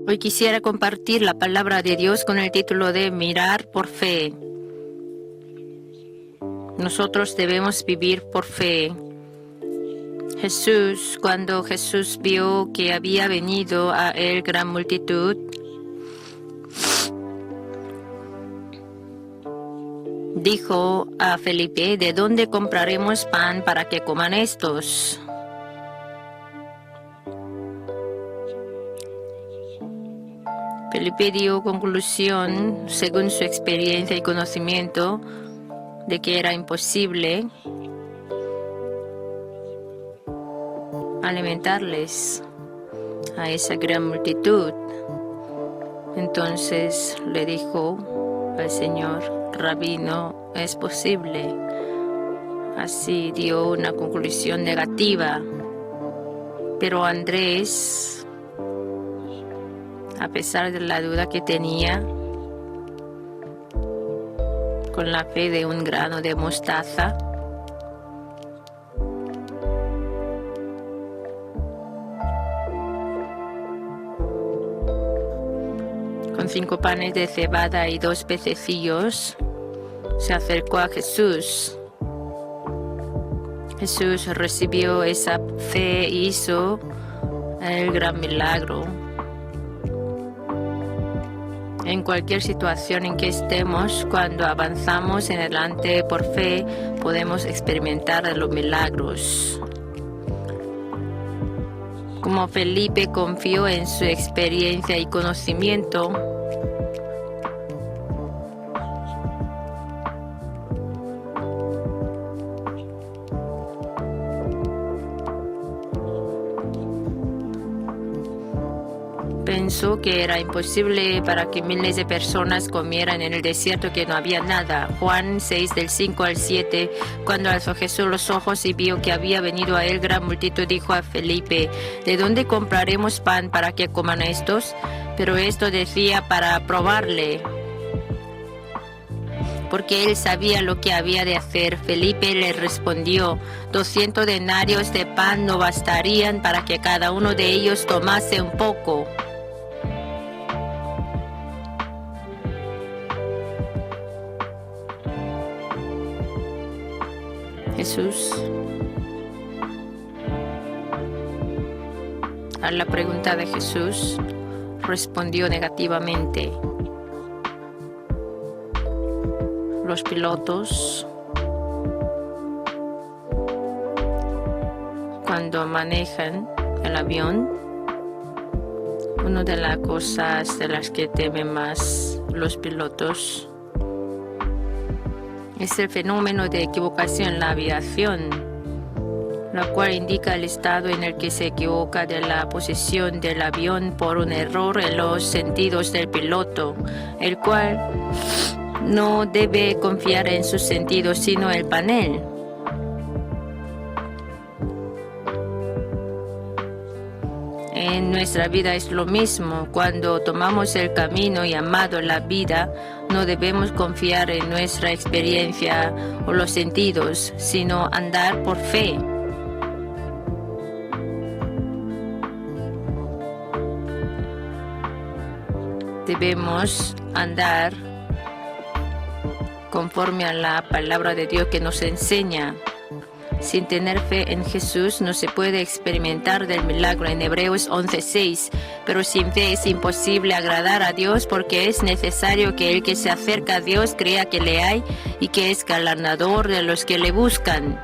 Hoy quisiera compartir la palabra de Dios con el título de Mirar por fe. Nosotros debemos vivir por fe. Cuando Jesús vio que había venido a él gran multitud, dijo a Felipe: ¿de dónde compraremos pan para que coman estos? Felipe dio conclusión, según su experiencia y conocimiento, de que era imposible alimentarles a esa gran multitud. Entonces le dijo al Señor: Rabí, no es posible. Así dio una conclusión negativa. Pero Andrés, a pesar de la duda que tenía, con la fe de un grano de mostaza, con 5 panes de cebada y 2 pececillos, se acercó a Jesús. Jesús recibió esa fe y hizo el gran milagro. En cualquier situación en que estemos, cuando avanzamos en adelante por fe, podemos experimentar los milagros. Como Felipe confió en su experiencia y conocimiento, pensó que era imposible para que miles de personas comieran en el desierto, que no había nada. Juan 6, del 5 al 7. Cuando alzó Jesús los ojos y vio que había venido a él gran multitud, dijo a Felipe: ¿de dónde compraremos pan para que coman estos? Pero esto decía para probarle, porque él sabía lo que había de hacer. Felipe le respondió: 200 denarios de pan no bastarían para que cada uno de ellos tomase un poco. Jesús, a la pregunta de Jesús, respondió negativamente. Los pilotos, cuando manejan el avión, una de las cosas de las que temen más los pilotos es el fenómeno de equivocación en la aviación, la cual indica el estado en el que se equivoca de la posición del avión por un error en los sentidos del piloto, el cual no debe confiar en sus sentidos, sino el panel. En nuestra vida es lo mismo. Cuando tomamos el camino llamado la vida, no debemos confiar en nuestra experiencia o los sentidos, sino andar por fe. Debemos andar conforme a la palabra de Dios que nos enseña. Sin tener fe en Jesús no se puede experimentar del milagro, en Hebreos 11:6. Pero sin fe es imposible agradar a Dios, porque es necesario que el que se acerca a Dios crea que le hay y que es galardonador de los que le buscan.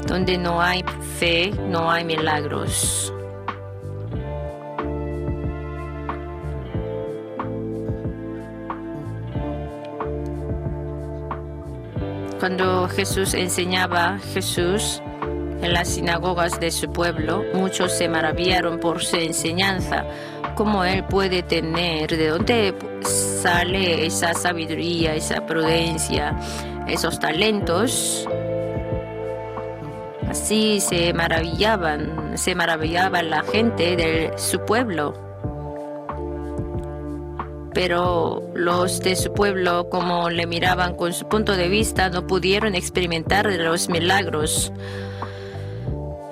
Donde no hay fe, no hay milagros. Cuando Jesús enseñaba en las sinagogas de su pueblo, muchos se maravillaron por su enseñanza. ¿Cómo él puede tener? ¿De dónde sale esa sabiduría, esa prudencia, esos talentos? Así se maravillaba la gente de su pueblo. pero los de su pueblo, como le miraban con su punto de vista, no pudieron experimentar los milagros.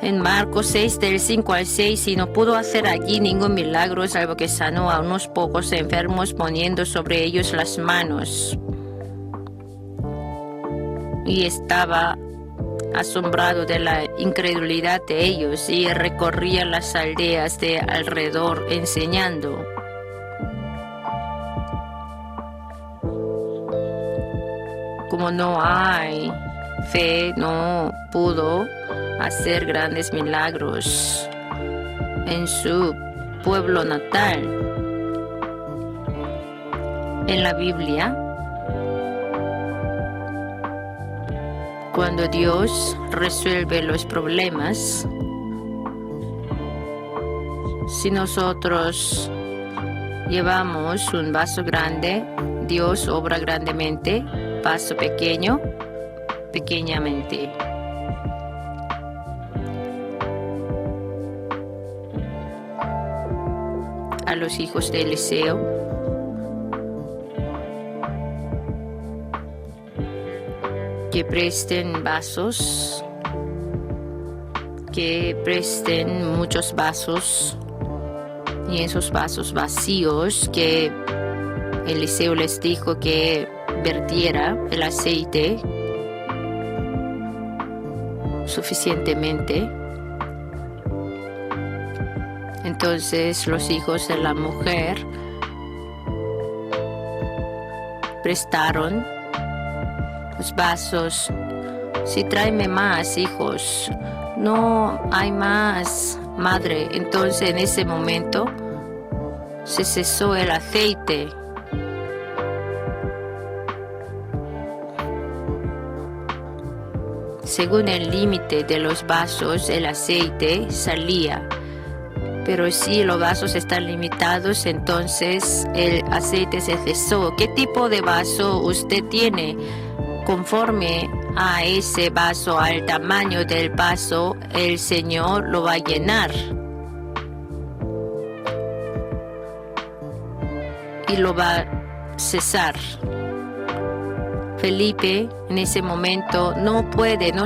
En Marcos 6, del 5 al 6, y no pudo hacer allí ningún milagro, salvo que sanó a unos pocos enfermos poniendo sobre ellos las manos. Y estaba asombrado de la incredulidad de ellos y recorría las aldeas de alrededor enseñando. Como no hay fe, no pudo hacer grandes milagros en su pueblo natal. En la Biblia, cuando Dios resuelve los problemas, si nosotros llevamos un vaso grande, Dios obra grandemente, vaso pequeño, pequeñamente. A los hijos de Eliseo, que presten vasos, que presten muchos vasos, y esos vasos vacíos que Eliseo les dijo que vertiera el aceite suficientemente. Entonces los hijos de la mujer prestaron los vasos. Sí, tráeme más, hijos. No hay más, madre. Entonces en ese momento se cesó el aceite. Según el límite de los vasos, el aceite salía. Pero si los vasos están limitados, entonces el aceite se cesó. ¿Qué tipo de vaso usted tiene? Conforme a ese vaso, al tamaño del vaso, el Señor lo va a llenar. Y lo va a cesar. Felipe en ese momento no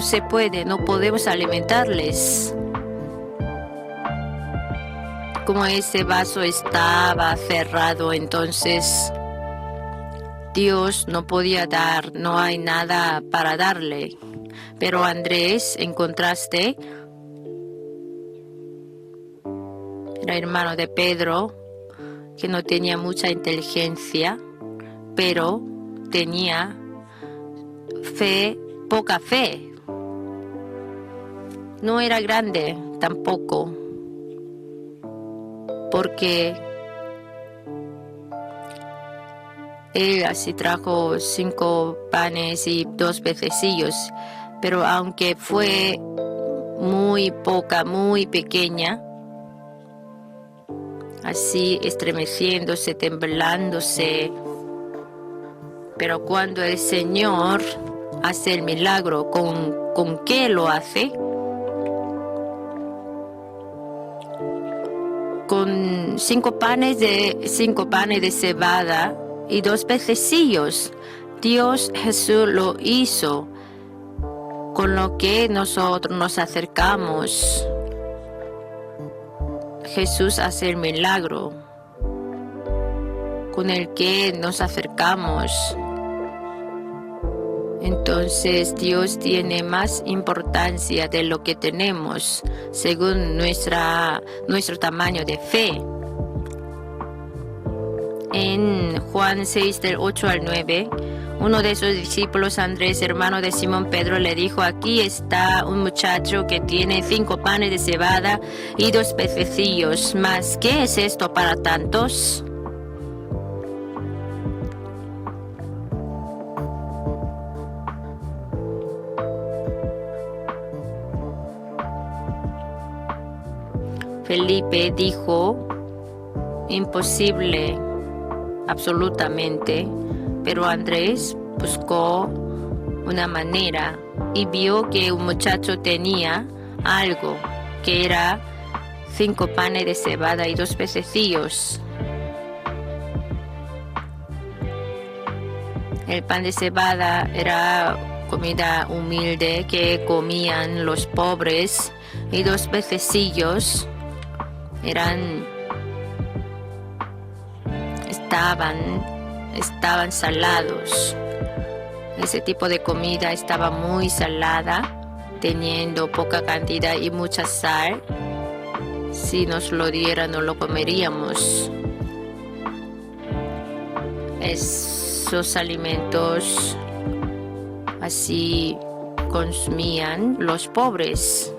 se puede, no podemos alimentarles. Como ese vaso estaba cerrado, entonces Dios no podía dar, no hay nada para darle. Pero Andrés, en contraste, era hermano de Pedro, que no tenía mucha inteligencia, pero tenía fe, poca fe. No era grande tampoco, porque él así trajo 5 panes y 2 pececillos, pero aunque fue muy poca, muy pequeña, así estremeciéndose, temblándose. Pero cuando el Señor hace el milagro, ¿con qué lo hace? Con 5 panes de cebada y 2 pececillos. Dios Jesús lo hizo, con lo que nosotros nos acercamos. Jesús hace el milagro con el que nos acercamos. Entonces Dios tiene más importancia de lo que tenemos según nuestro tamaño de fe. En Juan 6, del 8 al 9, uno de sus discípulos, Andrés, hermano de Simón Pedro, le dijo: aquí está un muchacho que tiene 5 panes de cebada y 2 pececillos. ¿Mas qué es esto para tantos? Felipe dijo: imposible, absolutamente. Pero Andrés buscó una manera y vio que un muchacho tenía algo, que era 5 panes de cebada y 2 pececillos. El pan de cebada era comida humilde que comían los pobres, y 2 pececillos estaban salados. Ese tipo de comida estaba muy salada, teniendo poca cantidad y mucha sal. Si nos lo dieran, no lo comeríamos. Esos alimentos así consumían los pobres.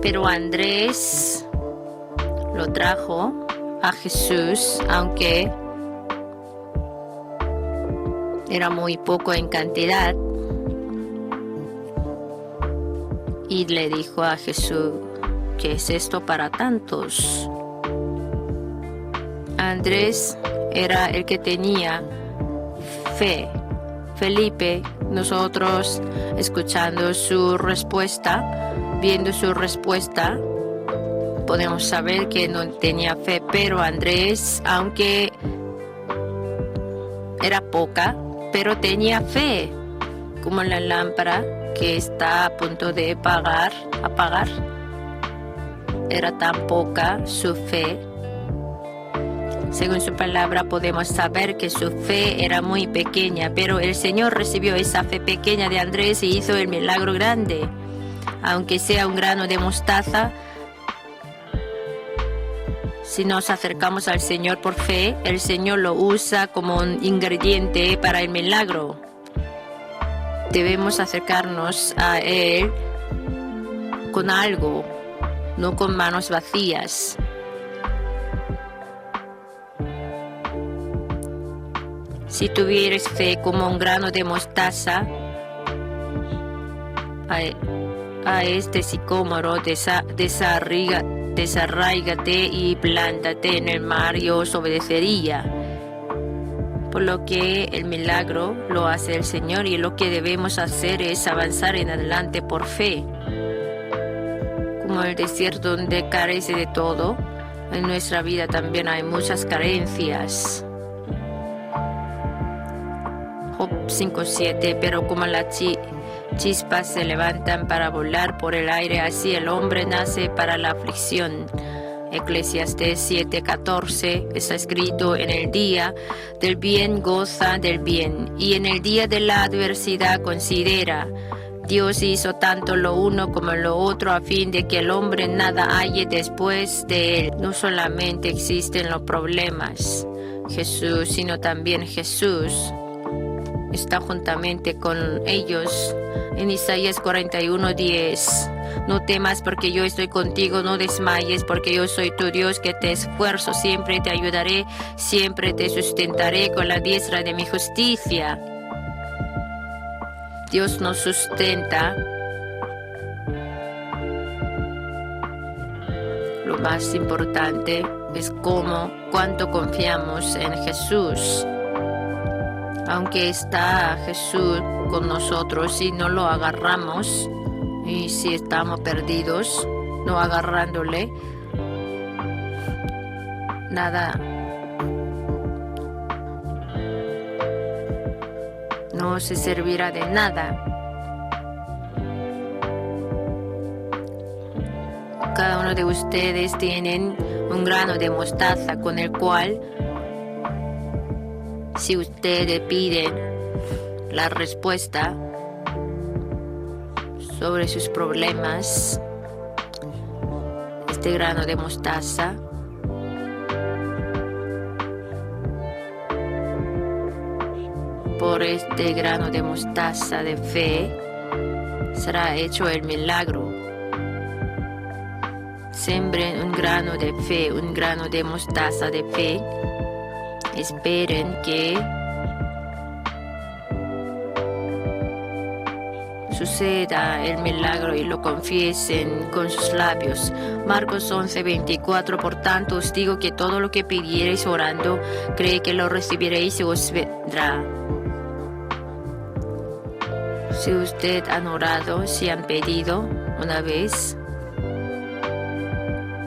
Pero Andrés lo trajo a Jesús, aunque era muy poco en cantidad, y le dijo a Jesús: ¿qué es esto para tantos? Andrés era el que tenía fe. Felipe, nosotros escuchando su respuesta, viendo su respuesta, podemos saber que no tenía fe. Pero Andrés, aunque era poca, pero tenía fe, como la lámpara que está a punto de apagar. Era tan poca su fe. Según su palabra podemos saber que su fe era muy pequeña, pero el Señor recibió esa fe pequeña de Andrés y hizo el milagro grande. Aunque sea un grano de mostaza, si nos acercamos al Señor por fe, el Señor lo usa como un ingrediente para el milagro. Debemos acercarnos a Él con algo, no con manos vacías. Si tuvieres fe como un grano de mostaza, a este sicómoro desarráigate y plántate en el mar, y os obedecería. Por lo que el milagro lo hace el Señor, y lo que debemos hacer es avanzar en adelante por fe. Como el desierto donde carece de todo, en nuestra vida también hay muchas carencias. Job 5:7, pero como las chispas se levantan para volar por el aire, así el hombre nace para la aflicción. Eclesiastés 7:14 está escrito: en el día del bien goza del bien, y en el día de la adversidad considera. Dios hizo tanto lo uno como lo otro a fin de que el hombre nada halle después de él. No solamente existen los problemas, Jesús, sino también Jesús está juntamente con ellos. En Isaías 41:10, no temas porque yo estoy contigo, no desmayes porque yo soy tu Dios que te esfuerzo, siempre te ayudaré, siempre te sustentaré con la diestra de mi justicia. Dios nos sustenta. Lo más importante es cuánto confiamos en Jesús. Aunque está Jesús con nosotros, si no lo agarramos, y si estamos perdidos, no agarrándole, nada, no se servirá de nada. Cada uno de ustedes tienen un grano de mostaza con el cual, si ustedes piden la respuesta sobre sus problemas, este grano de mostaza por este grano de mostaza de fe será hecho el milagro. Sembren un grano de fe, un grano de mostaza de fe. Esperen que suceda el milagro y lo confiesen con sus labios. Marcos 11:24, por tanto os digo que todo lo que pidiereis orando, cree que lo recibiréis y os vendrá. Si usted han orado, si han pedido una vez,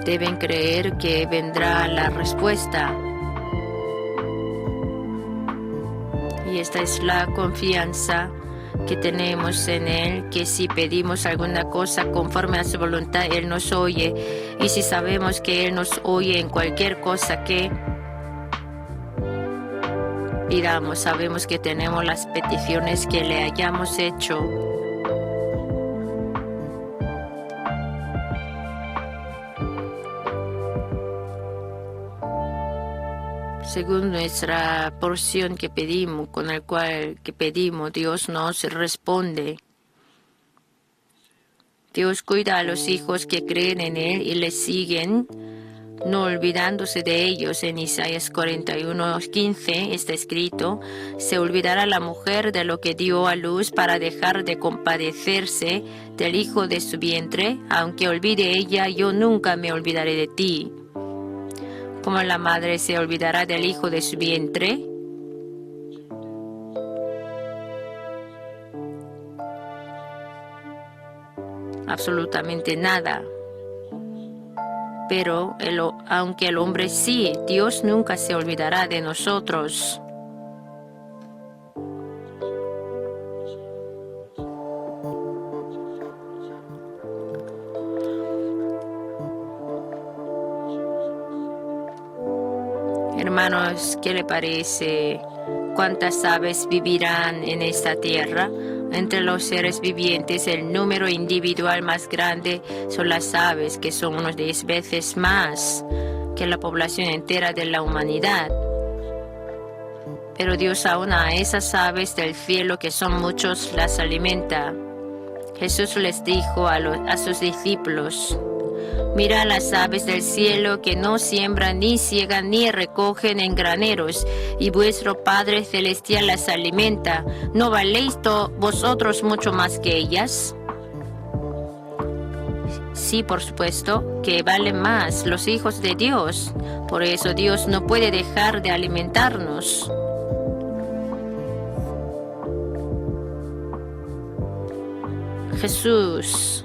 deben creer que vendrá la respuesta. Y Y esta es la confianza que tenemos en Él, que si pedimos alguna cosa conforme a su voluntad, Él nos oye. Y si sabemos que Él nos oye en cualquier cosa que pidamos, sabemos que tenemos las peticiones que le hayamos hecho. Según nuestra porción que pedimos, con el cual que pedimos, Dios nos responde. Dios cuida a los hijos que creen en Él y le siguen, no olvidándose de ellos. En Isaías 41:15 está escrito: se olvidará la mujer de lo que dio a luz para dejar de compadecerse del hijo de su vientre. Aunque olvide ella, yo nunca me olvidaré de ti. ¿Cómo la madre se olvidará del hijo de su vientre? Absolutamente nada. Pero aunque el hombre sí, Dios nunca se olvidará de nosotros. Hermanos, ¿qué le parece? ¿Cuántas aves vivirán en esta tierra? Entre los seres vivientes, el número individual más grande son las aves, que son unos 10 veces más que la población entera de la humanidad. Pero Dios aún a esas aves del cielo, que son muchos, las alimenta. Jesús les dijo a sus discípulos: mira las aves del cielo, que no siembran, ni ciegan, ni recogen en graneros, y vuestro Padre Celestial las alimenta. ¿No valéis vosotros mucho más que ellas? Sí, por supuesto, que valen más los hijos de Dios. Por eso Dios no puede dejar de alimentarnos. Jesús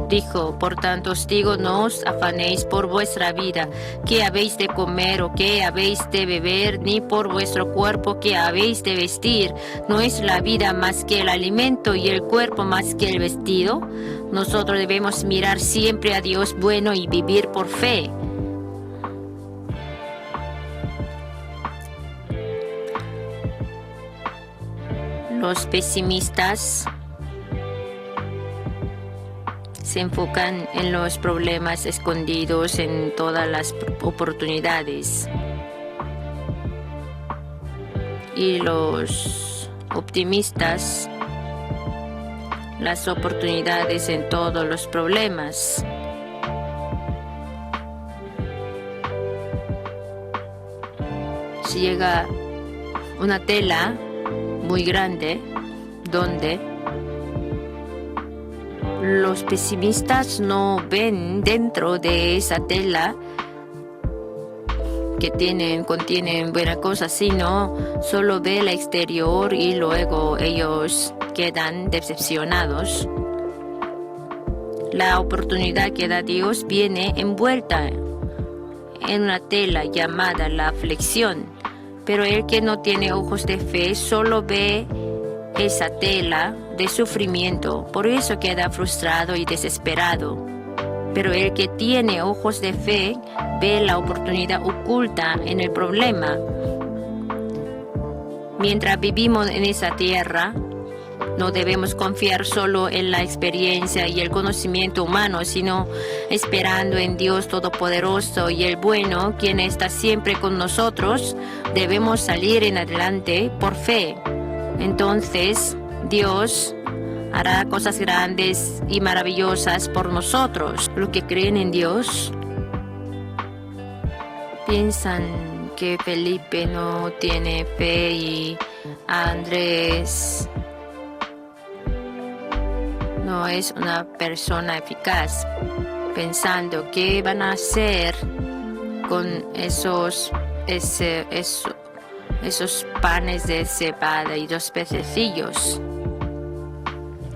dijo: por tanto os digo, no os afanéis por vuestra vida, qué habéis de comer o qué habéis de beber, ni por vuestro cuerpo, qué habéis de vestir. ¿No es la vida más que el alimento y el cuerpo más que el vestido? Nosotros debemos mirar siempre a Dios bueno y vivir por fe. Los pesimistas se enfocan en los problemas escondidos en todas las oportunidades. Y los optimistas, las oportunidades en todos los problemas. Si llega una tela muy grande, donde los pesimistas no ven dentro de esa tela que contienen buenas cosas, sino solo ve el exterior y luego ellos quedan decepcionados. La oportunidad que da Dios viene envuelta en una tela llamada la aflicción, pero el que no tiene ojos de fe solo ve esa tela de sufrimiento, por eso queda frustrado y desesperado. Pero el que tiene ojos de fe ve la oportunidad oculta en el problema. Mientras vivimos en esa tierra, no debemos confiar solo en la experiencia y el conocimiento humano, sino esperando en Dios Todopoderoso y el bueno, quien está siempre con nosotros. Debemos salir en adelante por fe. Entonces, Dios hará cosas grandes y maravillosas por nosotros. Los que creen en Dios piensan que Felipe no tiene fe y Andrés no es una persona eficaz, pensando qué van a hacer con esos panes de cebada y 2 pececillos.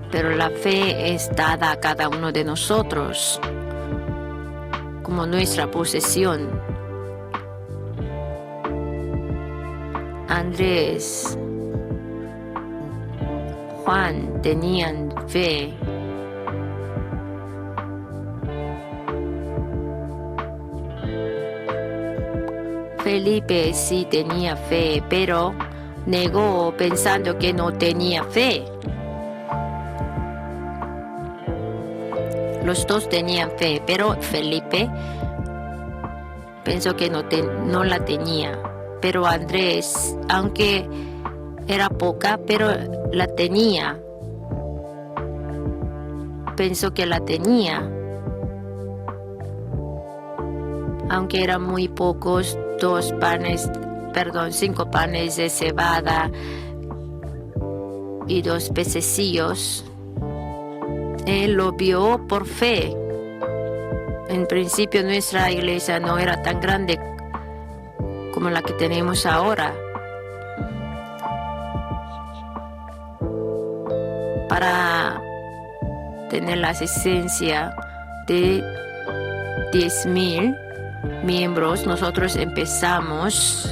Pero la fe es dada a cada uno de nosotros como nuestra posesión. Andrés, Juan tenían fe. Felipe sí tenía fe, pero negó pensando que no tenía fe. Los dos tenían fe, pero Felipe pensó que no la tenía. Pero Andrés, aunque era poca, pero la tenía. Pensó que la tenía. Aunque eran muy pocos, 5 panes de cebada y 2 pececillos. Él lo vio por fe. En principio nuestra iglesia no era tan grande como la que tenemos ahora. Para tener la asistencia de 10,000 miembros, nosotros empezamos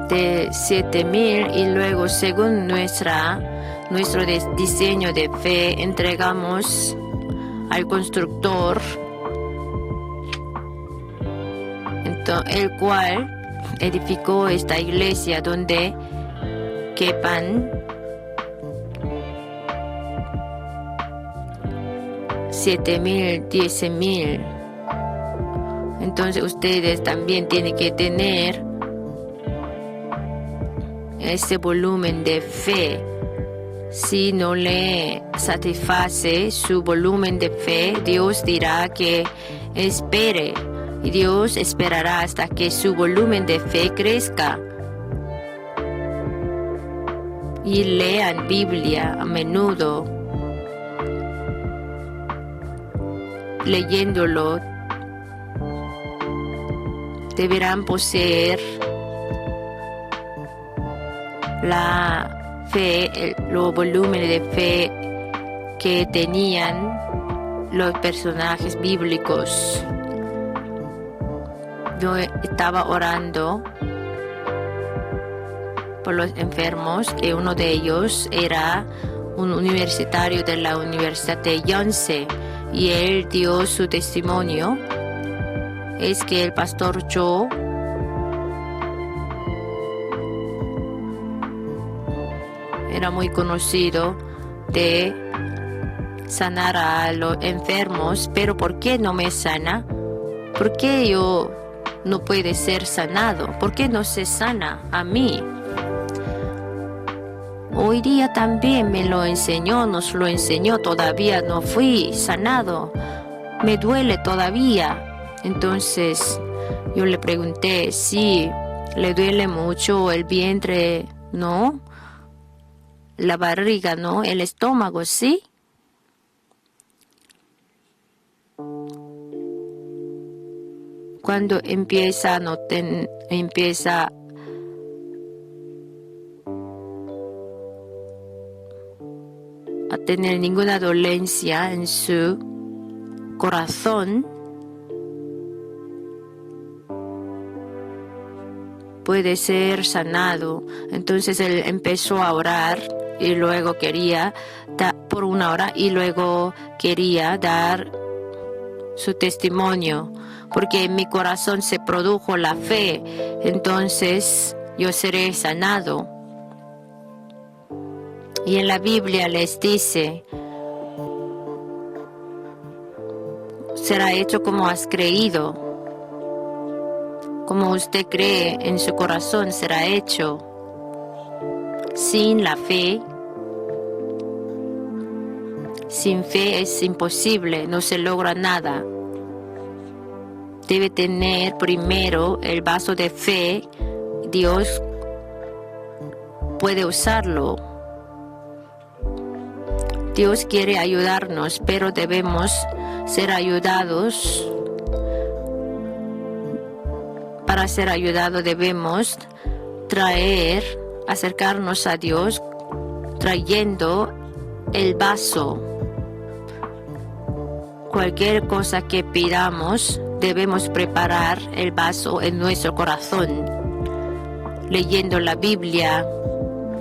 de 7,000 y luego, según nuestro diseño de fe, entregamos al constructor, el cual edificó esta iglesia donde quepan 7,000, 10,000. Entonces ustedes también tienen que tener ese volumen de fe. Si no le satisface su volumen de fe, Dios dirá que espere, y Dios esperará hasta que su volumen de fe crezca. Y lean Biblia a menudo. Leyéndolo, deberán poseer la fe, los volúmenes de fe que tenían los personajes bíblicos. Yo estaba orando por los enfermos, que uno de ellos era un universitario de la Universidad de Yonsei, y él dio su testimonio. Es que el pastor Cho era muy conocido de sanar a los enfermos, pero ¿por qué no me sana? ¿Por qué yo no puede ser sanado? ¿Por qué no se sana a mí? Hoy día también nos lo enseñó, todavía no fui sanado, me duele todavía. Entonces yo le pregunté si le duele mucho el vientre, ¿no? La barriga, ¿no? El estómago, ¿sí? Cuando empieza a tener ninguna dolencia en su corazón, puede ser sanado. Entonces él empezó a orar y luego quería por 1 hora y luego quería dar su testimonio, porque en mi corazón se produjo la fe, entonces yo seré sanado. Y en la Biblia les dice, será hecho como has creído. Como usted cree en su corazón será hecho. Sin la fe, sin fe es imposible, no se logra nada. Debe tener primero el vaso de fe, Dios puede usarlo. Dios quiere ayudarnos, pero debemos ser ayudados. Para ser ayudados debemos acercarnos a Dios trayendo el vaso Cualquier cosa que pidamos, debemos preparar el vaso en nuestro corazón. Leyendo la Biblia,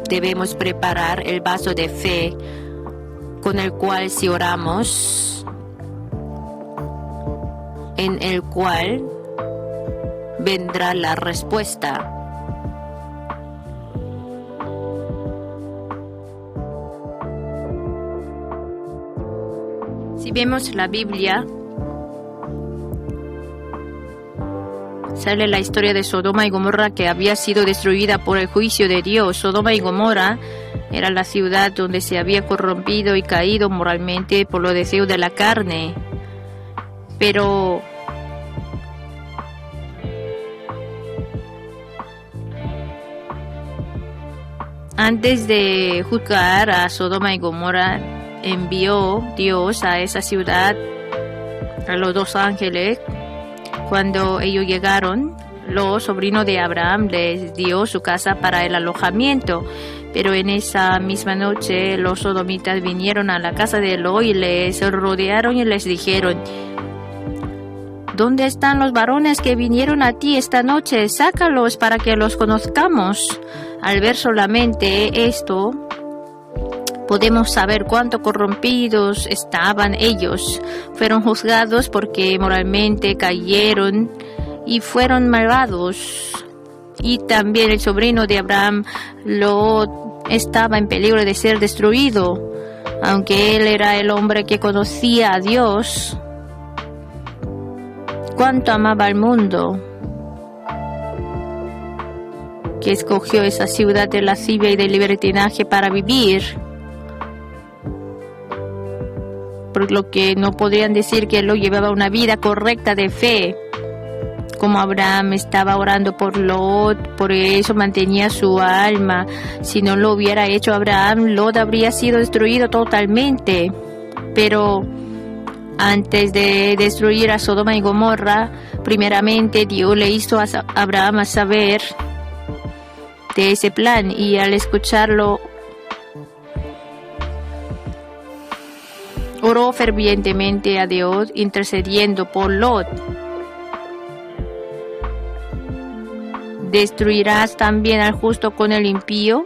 debemos preparar el vaso de fe con el cual si oramos, en el cual vendrá la respuesta. Si vemos la Biblia, sale la historia de Sodoma y Gomorra, que había sido destruida por el juicio de Dios. Sodoma y Gomorra era la ciudad donde se había corrompido y caído moralmente por los deseos de la carne. Pero antes de juzgar a Sodoma y Gomorra, envió Dios a esa ciudad a los 2 ángeles. Cuando ellos llegaron, los sobrinos de Abraham les dio su casa para el alojamiento. Pero en esa misma noche los sodomitas vinieron a la casa de Lot y les rodearon y les dijeron: ¿dónde están los varones que vinieron a ti esta noche? Sácalos para que los conozcamos. Al ver solamente esto, podemos saber cuánto corrompidos estaban ellos. Fueron juzgados porque moralmente cayeron y fueron malvados. Y también el sobrino de Abraham, Lot, estaba en peligro de ser destruido. Aunque él era el hombre que conocía a Dios, cuánto amaba al mundo, que escogió esa ciudad de lascivia y de libertinaje para vivir. Por lo que no podrían decir que él llevaba una vida correcta de fe. Como Abraham estaba orando por Lot, por eso mantenía su alma. Si no lo hubiera hecho Abraham, Lot habría sido destruido totalmente. Pero antes de destruir a Sodoma y Gomorra, primeramente Dios le hizo a Abraham saber de ese plan, y al escucharlo, oró fervientemente a Dios, intercediendo por Lot. ¿Destruirás también al justo con el impío?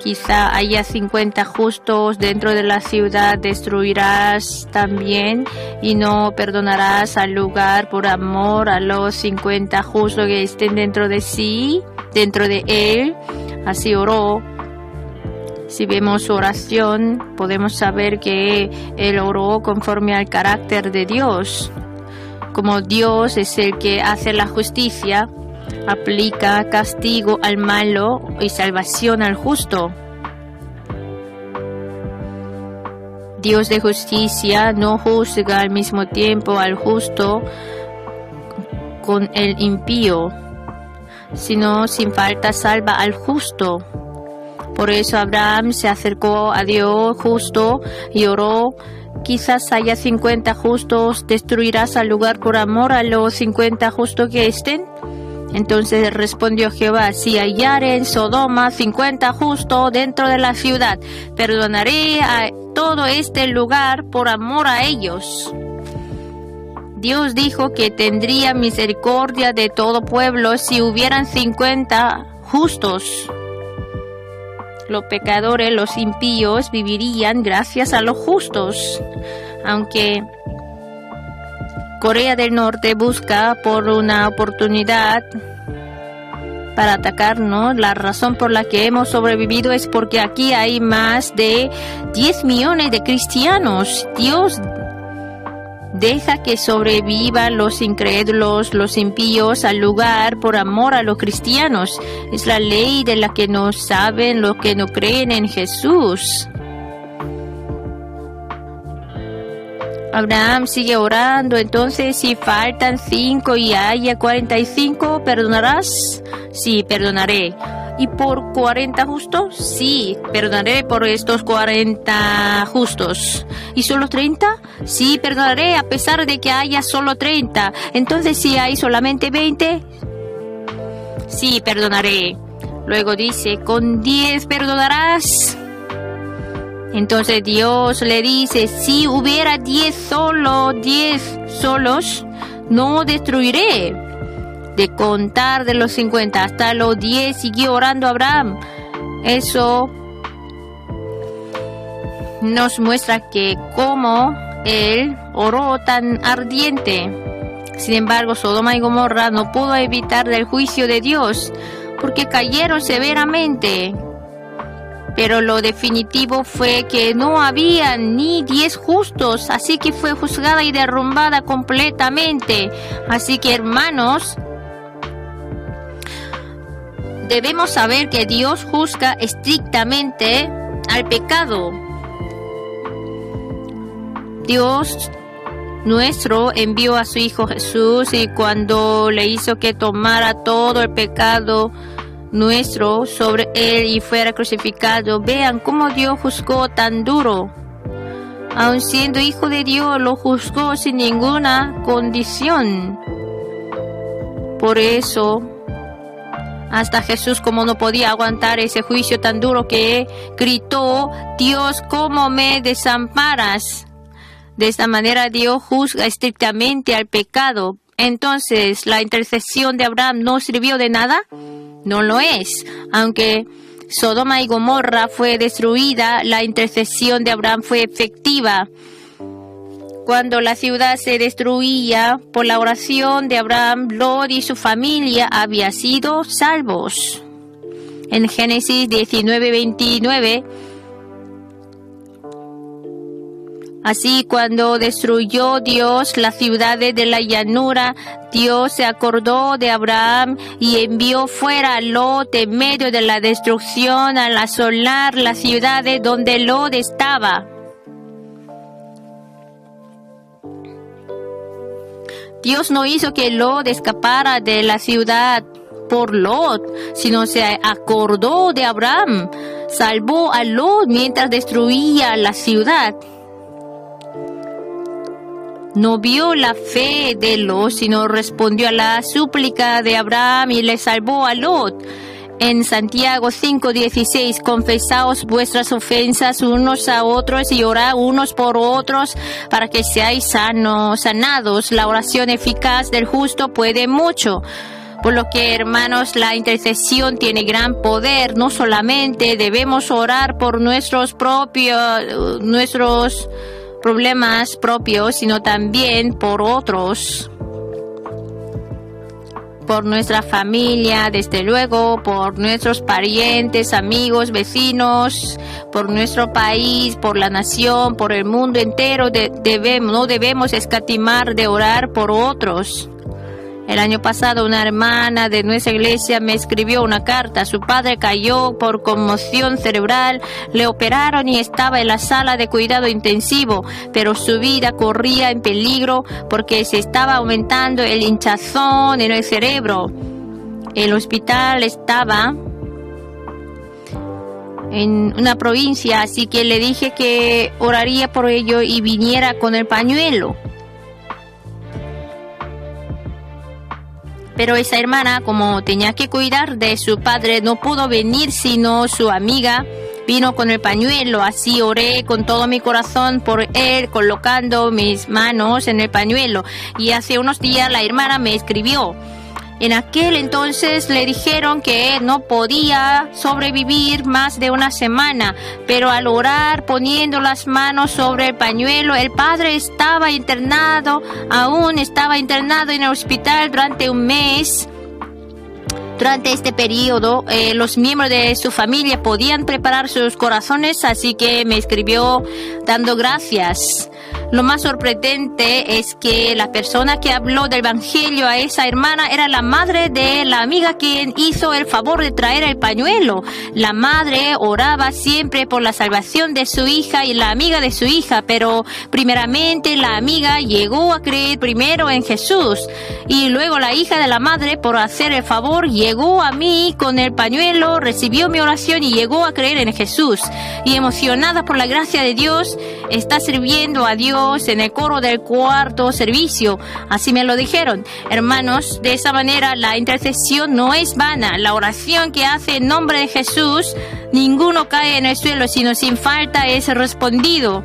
Quizá haya 50 justos dentro de la ciudad. ¿Destruirás también y no perdonarás al lugar por amor a los 50 justos que estén dentro de sí, dentro de él? Así oró. Si vemos su oración, podemos saber que él oró conforme al carácter de Dios. Como Dios es el que hace la justicia, aplica castigo al malo y salvación al justo. Dios de justicia no juzga al mismo tiempo al justo con el impío, sino sin falta salva al justo. Por eso Abraham se acercó a Dios justo y oró: quizás haya 50 justos, ¿destruirás al lugar por amor a los 50 justos que estén? Entonces respondió Jehová: si hallare en Sodoma 50 justos dentro de la ciudad, perdonaré a todo este lugar por amor a ellos. Dios dijo que tendría misericordia de todo pueblo si hubieran 50 justos. Los pecadores, los impíos, vivirían gracias a los justos. Aunque Corea del Norte busca por una oportunidad para atacarnos, la razón por la que hemos sobrevivido es porque aquí hay más de 10 millones de cristianos. Dios deja que sobrevivan los incrédulos, los impíos al lugar por amor a los cristianos. Es la ley de la que no saben los que no creen en Jesús. Abraham sigue orando. Entonces, si faltan 5 y haya 45, ¿perdonarás? Sí, perdonaré. ¿Y por 40 justos? Sí, perdonaré por estos 40 justos. ¿Y solo 30? Sí, perdonaré a pesar de que haya solo 30. Entonces, si hay solamente 20, sí, perdonaré. Luego dice: ¿con 10 perdonarás? Entonces Dios le dice, si hubiera 10 solos, no destruiré. De contar de los 50 hasta los 10 siguió orando Abraham. Eso nos muestra que cómo él oró tan ardiente. Sin embargo, Sodoma y Gomorra no pudo evitar el juicio de Dios porque cayeron severamente. Pero lo definitivo fue que no había ni 10 justos, así que fue juzgada y derrumbada completamente. Así que, hermanos, debemos saber que Dios juzga estrictamente al pecado. Dios nuestro envió a su Hijo Jesús y cuando le hizo que tomara todo el pecado nuestro sobre él y fuera crucificado, vean cómo Dios juzgó tan duro. Aun siendo Hijo de Dios, lo juzgó sin ninguna condición. Por eso, hasta Jesús, como no podía aguantar ese juicio tan duro, que gritó, Dios, ¿cómo me desamparas? De esta manera Dios juzga estrictamente al pecado. Entonces, ¿la intercesión de Abraham no sirvió de nada? No lo es. Aunque Sodoma y Gomorra fue destruida, la intercesión de Abraham fue efectiva. Cuando la ciudad se destruía, por la oración de Abraham, Lot y su familia habían sido salvos. En Génesis 19:29, así cuando destruyó Dios las ciudades de la llanura, Dios se acordó de Abraham y envió fuera a Lot en medio de la destrucción al asolar las ciudades donde Lot estaba. Dios no hizo que Lot escapara de la ciudad por Lot, sino se acordó de Abraham. Salvó a Lot mientras destruía la ciudad. No vio la fe de Lot, sino respondió a la súplica de Abraham y le salvó a Lot. En Santiago 5:16, confesaos vuestras ofensas unos a otros y orad unos por otros para que seáis sanados. La oración eficaz del justo puede mucho. Por lo que, hermanos, la intercesión tiene gran poder. No solamente debemos orar por nuestros problemas propios, sino también por otros, por nuestra familia, desde luego, por nuestros parientes, amigos, vecinos, por nuestro país, por la nación, por el mundo entero. No debemos escatimar de orar por otros. El año pasado una hermana de nuestra iglesia me escribió una carta. Su padre cayó por conmoción cerebral, le operaron y estaba en la sala de cuidado intensivo, pero su vida corría en peligro porque se estaba aumentando el hinchazón en el cerebro. El hospital estaba en una provincia, así que le dije que oraría por ello y viniera con el pañuelo. Pero esa hermana, como tenía que cuidar de su padre, no pudo venir, sino su amiga vino con el pañuelo. Así oré con todo mi corazón por él, colocando mis manos en el pañuelo. Y hace unos días la hermana me escribió. En aquel entonces le dijeron que no podía sobrevivir más de una semana, pero al orar poniendo las manos sobre el pañuelo, el padre estaba internado en el hospital durante un mes. Durante este periodo, los miembros de su familia podían preparar sus corazones, así que me escribió dando gracias. Lo más sorprendente es que la persona que habló del evangelio a esa hermana era la madre de la amiga quien hizo el favor de traer el pañuelo. La madre oraba siempre por la salvación de su hija y la amiga de su hija, pero primeramente la amiga llegó a creer primero en Jesús y luego la hija de la madre, por hacer el favor, llegó a mí con el pañuelo, recibió mi oración y llegó a creer en Jesús. Y emocionada por la gracia de Dios, está sirviendo a Dios Dios en el coro del cuarto servicio. Así me lo dijeron. Hermanos, de esa manera la intercesión no es vana. La oración que hace en nombre de Jesús, ninguno cae en el suelo, sino sin falta es respondido.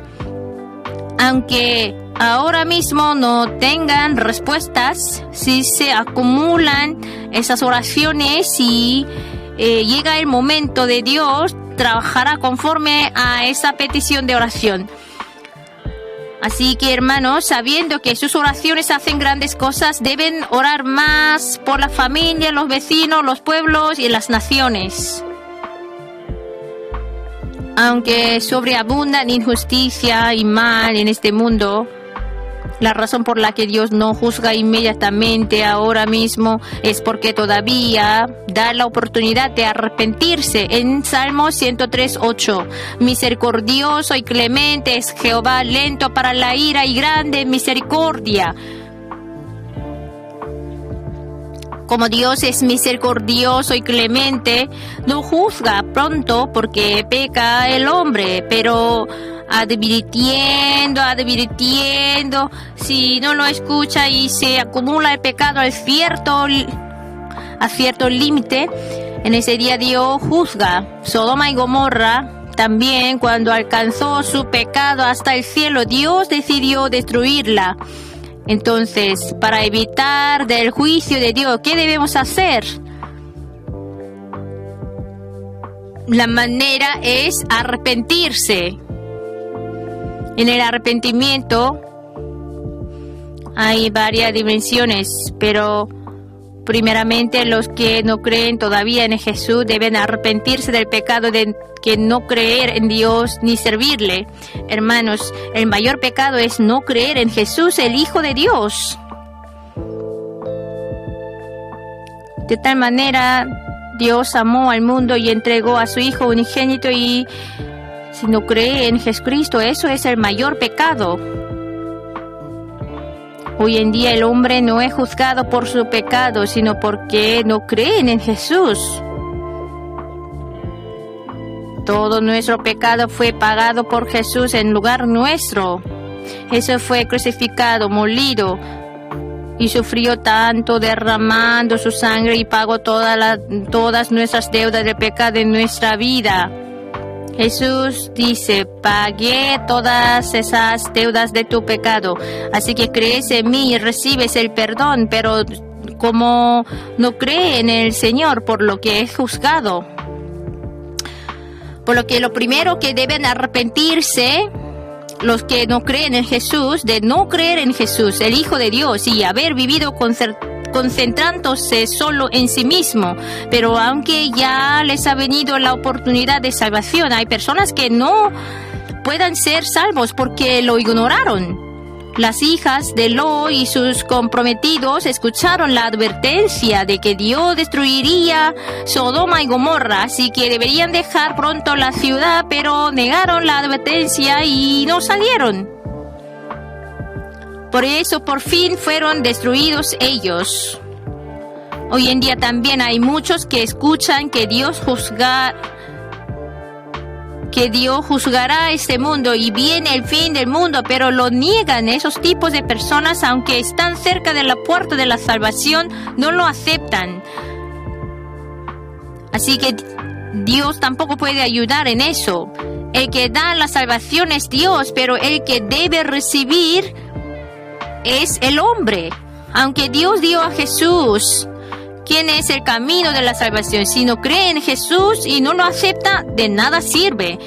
Aunque ahora mismo no tengan respuestas, si se acumulan esas oraciones y llega el momento de Dios, trabajará conforme a esa petición de oración. Así que, hermanos, sabiendo que sus oraciones hacen grandes cosas, deben orar más por la familia, los vecinos, los pueblos y las naciones. Aunque sobreabundan injusticia y mal en este mundo, la razón por la que Dios no juzga inmediatamente ahora mismo es porque todavía da la oportunidad de arrepentirse. En Salmo 103:8, misericordioso y clemente es Jehová, lento para la ira y grande en misericordia. Como Dios es misericordioso y clemente, no juzga pronto porque peca el hombre, pero advirtiendo, si no lo escucha y se acumula el pecado a cierto límite, en ese día Dios juzga. Sodoma y Gomorra también, cuando alcanzó su pecado hasta el cielo, Dios decidió destruirla. Entonces, para evitar del juicio de Dios, ¿qué debemos hacer? La manera es arrepentirse. En el arrepentimiento hay varias dimensiones, pero primeramente los que no creen todavía en Jesús deben arrepentirse del pecado de que no creer en Dios ni servirle. Hermanos, el mayor pecado es no creer en Jesús, el Hijo de Dios. De tal manera, Dios amó al mundo y entregó a su Hijo unigénito, y si no cree en Jesucristo, eso es el mayor pecado. Hoy en día el hombre no es juzgado por su pecado, sino porque no creen en Jesús. Todo nuestro pecado fue pagado por Jesús en lugar nuestro. Jesús fue crucificado, molido, y sufrió tanto, derramando su sangre, y pagó todas nuestras deudas de pecado en nuestra vida. Jesús dice: pagué todas esas deudas de tu pecado, así que crees en mí y recibes el perdón. Pero como no cree en el Señor, por lo que es juzgado. Por lo que lo primero que deben arrepentirse los que no creen en Jesús, de no creer en Jesús, el Hijo de Dios, y haber vivido concentrándose solo en sí mismo. Pero aunque ya les ha venido la oportunidad de salvación, hay personas que no puedan ser salvos porque lo ignoraron. Las hijas de Lot y sus comprometidos escucharon la advertencia de que Dios destruiría Sodoma y Gomorra, así que deberían dejar pronto la ciudad, pero negaron la advertencia y no salieron. Por eso por fin fueron destruidos ellos. Hoy en día también hay muchos que escuchan que Dios juzgará este mundo y viene el fin del mundo, pero lo niegan. Esos tipos de personas, aunque están cerca de la puerta de la salvación, no lo aceptan. Así que Dios tampoco puede ayudar en eso. El que da la salvación es Dios, pero el que debe recibir es el hombre. Aunque Dios dio a Jesús, ¿quién es el camino de la salvación? Si no cree en Jesús y no lo acepta, de nada sirve.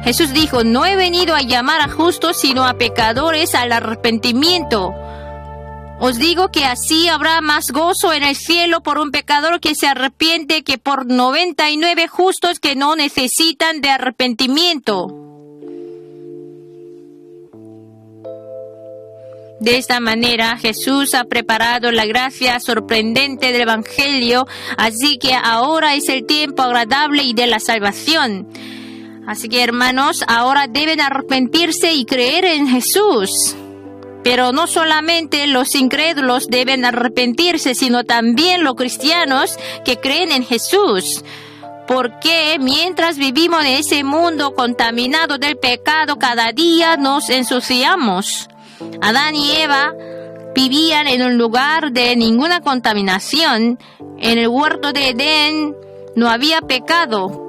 Jesús dijo: no he venido a llamar a justos, sino a pecadores al arrepentimiento. Os digo que así habrá más gozo en el cielo por un pecador que se arrepiente que por 99 justos que no necesitan de arrepentimiento. De esta manera, Jesús ha preparado la gracia sorprendente del Evangelio, así que ahora es el tiempo agradable y de la salvación. Así que, hermanos, ahora deben arrepentirse y creer en Jesús. Pero no solamente los incrédulos deben arrepentirse, sino también los cristianos que creen en Jesús. Porque mientras vivimos en ese mundo contaminado del pecado, cada día nos ensuciamos. Adán y Eva vivían en un lugar de ninguna contaminación. En el huerto de Edén no había pecado.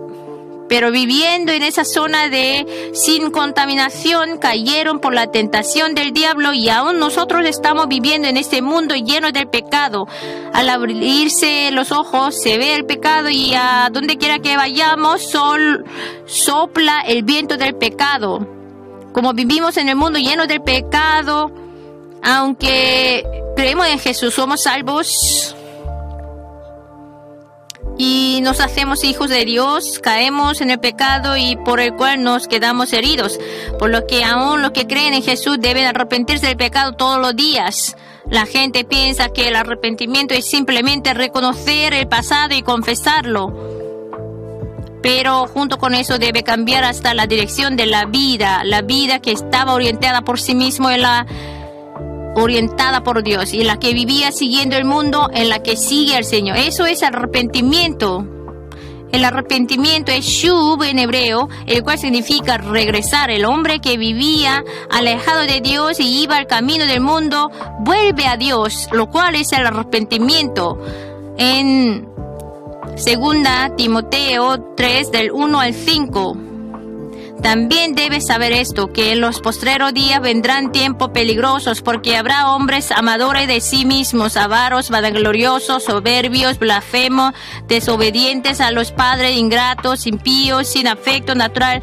Pero viviendo en esa zona de sin contaminación, cayeron por la tentación del diablo, y aún nosotros estamos viviendo en este mundo lleno del pecado. Al abrirse los ojos se ve el pecado, y a donde quiera que vayamos sopla el viento del pecado. Como vivimos en el mundo lleno del pecado, aunque creemos en Jesús, somos salvos y nos hacemos hijos de Dios, caemos en el pecado y por el cual nos quedamos heridos. Por lo que aún los que creen en Jesús deben arrepentirse del pecado todos los días. La gente piensa que el arrepentimiento es simplemente reconocer el pasado y confesarlo. Pero junto con eso debe cambiar hasta la dirección de la vida que estaba orientada por sí mismo en la orientada por Dios, y la que vivía siguiendo el mundo, en la que sigue al Señor. Eso es arrepentimiento. El arrepentimiento es shuv en hebreo, el cual significa regresar. El hombre que vivía alejado de Dios y iba al camino del mundo vuelve a Dios, lo cual es el arrepentimiento. En 2 Timoteo 3 del 1 al 5. También debes saber esto, que en los postreros días vendrán tiempos peligrosos, porque habrá hombres amadores de sí mismos, avaros, vanagloriosos, soberbios, blasfemos, desobedientes a los padres, ingratos, impíos, sin afecto natural,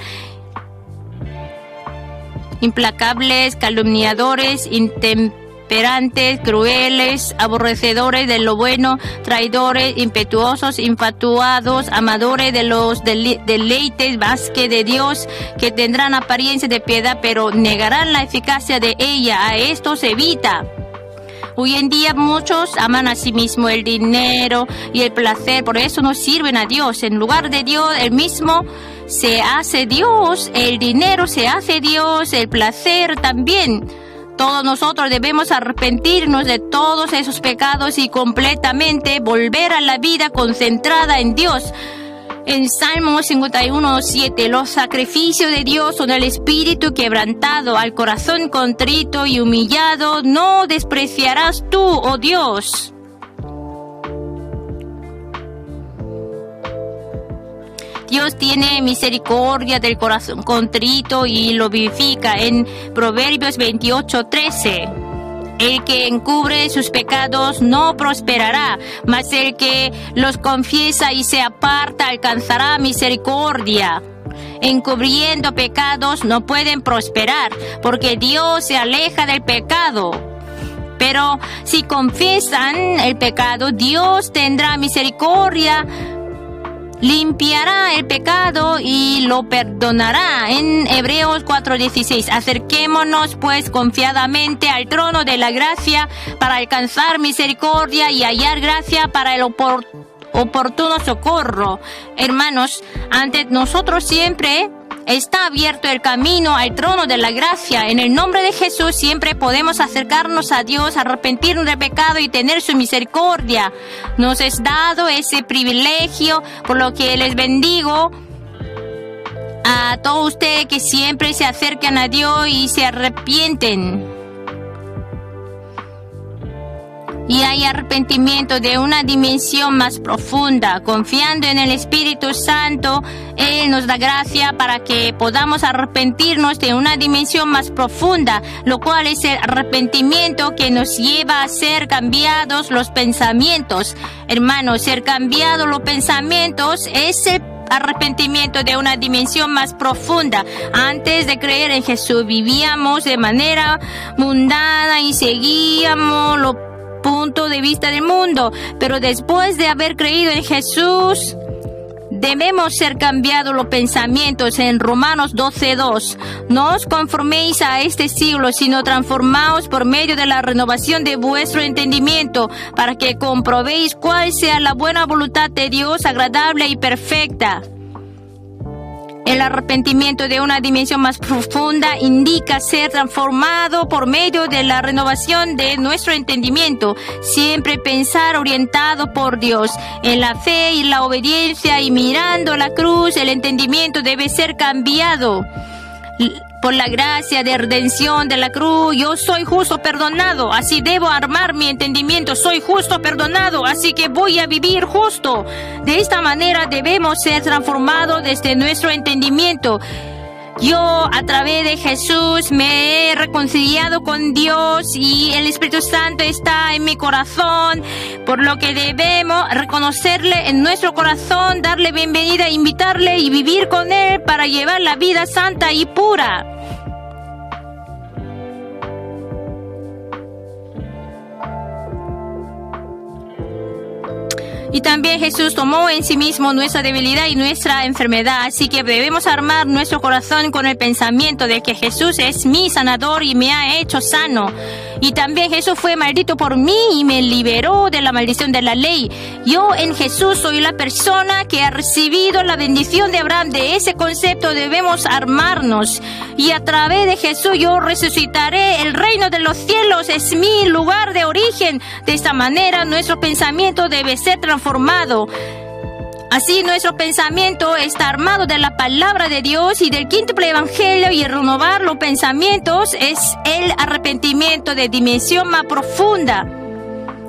implacables, calumniadores, intemperantes, crueles, aborrecedores de lo bueno, traidores, impetuosos, infatuados, amadores de los deleites más que de Dios, que tendrán apariencia de piedad, pero negarán la eficacia de ella. A esto se evita. Hoy en día muchos aman a sí mismo el dinero y el placer, por eso no sirven a Dios. En lugar de Dios, el mismo se hace Dios, el dinero se hace Dios, el placer también. Todos nosotros debemos arrepentirnos de todos esos pecados y completamente volver a la vida concentrada en Dios. En Salmo 51:7, los sacrificios de Dios son el espíritu quebrantado, al corazón contrito y humillado no despreciarás tú, oh Dios. Dios tiene misericordia del corazón contrito y lo vivifica. En Proverbios 28:13. El que encubre sus pecados no prosperará, mas el que los confiesa y se aparta alcanzará misericordia. Encubriendo pecados no pueden prosperar, porque Dios se aleja del pecado. Pero si confiesan el pecado, Dios tendrá misericordia, limpiará el pecado y lo perdonará. En Hebreos 4:16, acerquémonos pues confiadamente al trono de la gracia para alcanzar misericordia y hallar gracia para el oportuno socorro. Hermanos, ante nosotros siempre está abierto el camino al trono de la gracia. En el nombre de Jesús siempre podemos acercarnos a Dios, arrepentirnos del pecado y tener su misericordia. Nos es dado ese privilegio, por lo que les bendigo a todos ustedes que siempre se acercan a Dios y se arrepienten. Y hay arrepentimiento de una dimensión más profunda. Confiando en el Espíritu Santo, Él nos da gracia para que podamos arrepentirnos de una dimensión más profunda, lo cual es el arrepentimiento que nos lleva a ser cambiados los pensamientos. Hermanos, ser cambiados los pensamientos es el arrepentimiento de una dimensión más profunda. Antes de creer en Jesús vivíamos de manera mundana y seguíamos los puntos de vista del mundo, pero después de haber creído en Jesús debemos ser cambiados los pensamientos. En Romanos 12:2, no os conforméis a este siglo, sino transformaos por medio de la renovación de vuestro entendimiento, para que comprobéis cuál sea la buena voluntad de Dios, agradable y perfecta. El arrepentimiento de una dimensión más profunda indica ser transformado por medio de la renovación de nuestro entendimiento. Siempre pensar orientado por Dios. En la fe y la obediencia y mirando la cruz, el entendimiento debe ser cambiado. Por la gracia de redención de la cruz, yo soy justo perdonado, así debo armar mi entendimiento. Soy justo perdonado, así que voy a vivir justo. De esta manera debemos ser transformados desde nuestro entendimiento. Yo, a través de Jesús, me he reconciliado con Dios y el Espíritu Santo está en mi corazón, por lo que debemos reconocerle en nuestro corazón, darle bienvenida, invitarle y vivir con Él para llevar la vida santa y pura. Y también Jesús tomó en sí mismo nuestra debilidad y nuestra enfermedad. Así que debemos armar nuestro corazón con el pensamiento de que Jesús es mi sanador y me ha hecho sano. Y también Jesús fue maldito por mí y me liberó de la maldición de la ley. Yo en Jesús soy la persona que ha recibido la bendición de Abraham. De ese concepto debemos armarnos. Y a través de Jesús yo resucitaré. El reino de los cielos es mi lugar de origen. De esta manera nuestro pensamiento debe ser transformado. Así nuestro pensamiento está armado de la palabra de Dios y del quíntuple evangelio, y renovar los pensamientos es el arrepentimiento de dimensión más profunda.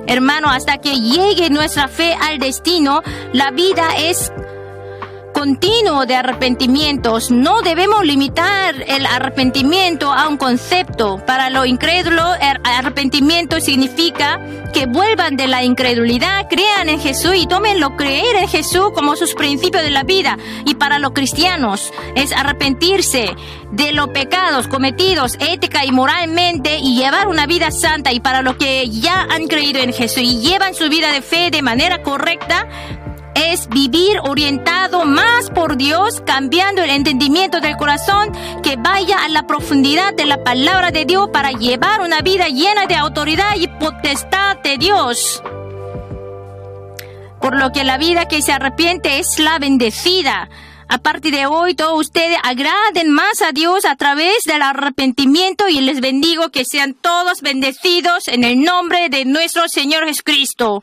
Hermano, hasta que llegue nuestra fe al destino, la vida es continuo de arrepentimientos. No debemos limitar el arrepentimiento a un concepto. Para los incrédulos, el arrepentimiento significa que vuelvan de la incredulidad, crean en Jesús y tómenlo creer en Jesús como sus principios de la vida. Y para los cristianos es arrepentirse de los pecados cometidos ética y moralmente y llevar una vida santa. Y para los que ya han creído en Jesús y llevan su vida de fe de manera correcta, es vivir orientado más por Dios, cambiando el entendimiento del corazón, que vaya a la profundidad de la palabra de Dios para llevar una vida llena de autoridad y potestad de Dios. Por lo que la vida que se arrepiente es la bendecida. A partir de hoy, todos ustedes agraden más a Dios a través del arrepentimiento, y les bendigo que sean todos bendecidos en el nombre de nuestro Señor Jesucristo.